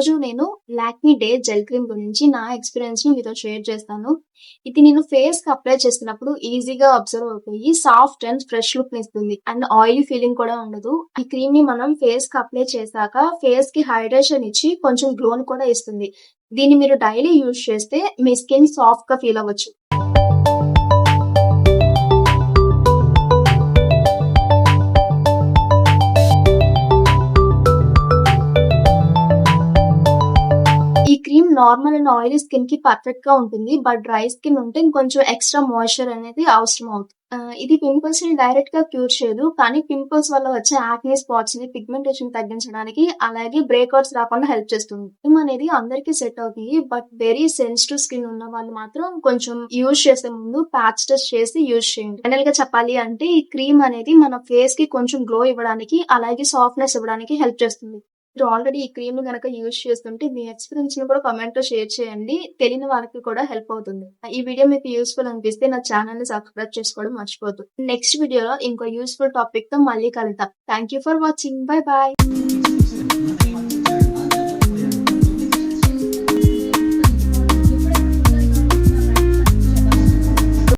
ఈరోజు నేను Lakme day gel cream గురించి నా ఎక్స్‌పీరియన్స్‌ని మీతో షేర్ చేస్తాను. ఇది నేను ఫేస్‌కి అప్లై చేసినప్పుడు ఈజీగా అబ్జర్వ్ అవుతాయి. సాఫ్ట్ అండ్ ఫ్రెష్ లుక్‌నిస్తుంది. అండ్ ఆయిలీ ఫీలింగ్ కూడా ఉండదు. ఈ క్రీమ్‌ని మనం ఫేస్‌కి అప్లై చేశాక ఫేస్‌కి హైడ్రేషన్ ఇచ్చి కొంచెం గ్లోని కూడా ఇస్తుంది. దీన్ని మీరు డైలీ యూజ్ చేస్తే మీ స్కిన్ సాఫ్ట్‌గా ఫీల్ అవ్వచ్చు. ఈ క్రీమ్ నార్మల్ అండ్ ఆయిలీ స్కిన్‌కి పర్ఫెక్ట్‌గా ఉంటుంది. బట్ డ్రై స్కిన్ ఉంటే ఇంకొంచెం ఎక్స్‌ట్రా మాయిశ్చర్ అనేది అవసరం అవుతుంది. ఇది పింపుల్స్‌ని డైరెక్ట్‌గా క్యూర్ చేయదు. కానీ పింపుల్స్ వల్ల వచ్చే యాక్నే స్పాట్స్‌ని, పిగ్మెంటేషన్ తగ్గించడానికి, అలాగే బ్రేక్‌ఔట్స్ రాకుండా హెల్ప్ చేస్తుంది. క్రీమ్ అనేది అందరికీ సెట్ అవుతుంది. బట్ వెరీ సెన్సిటివ్ స్కిన్ ఉన్న వాళ్ళు మాత్రం కొంచెం యూజ్ చేసే ముందు ప్యాచ్ టెస్ట్ చేసి యూజ్ చేయండి. ఫైనల్‌గా చెప్పాలి అంటే ఈ క్రీమ్ అనేది మన ఫేస్‌కి కొంచెం గ్లో ఇవ్వడానికి, అలాగే సాఫ్ట్‌నెస్ ఇవ్వడానికి హెల్ప్ చేస్తుంది. మీరు ఆల్రెడీ ఈ క్రీమ్‌ని గనక యూజ్ చేస్తుంటే మీ ఎక్స్‌పీరియన్స్‌ని కూడా కామెంట్‌లో షేర్ చేయండి. తెలియని వాళ్ళకి కూడా హెల్ప్ అవుతుంది. ఈ వీడియో మీకు యూజ్‌ఫుల్ అనిపిస్తే నా ఛానెల్‌ని సబ్స్క్రైబ్ చేసుకోవడం మర్చిపోవద్దు. నెక్స్ట్ వీడియోలో ఇంకో యూజ్‌ఫుల్ టాపిక్‌తో మళ్ళీ కలుద్దాం. Thank you for watching. By by.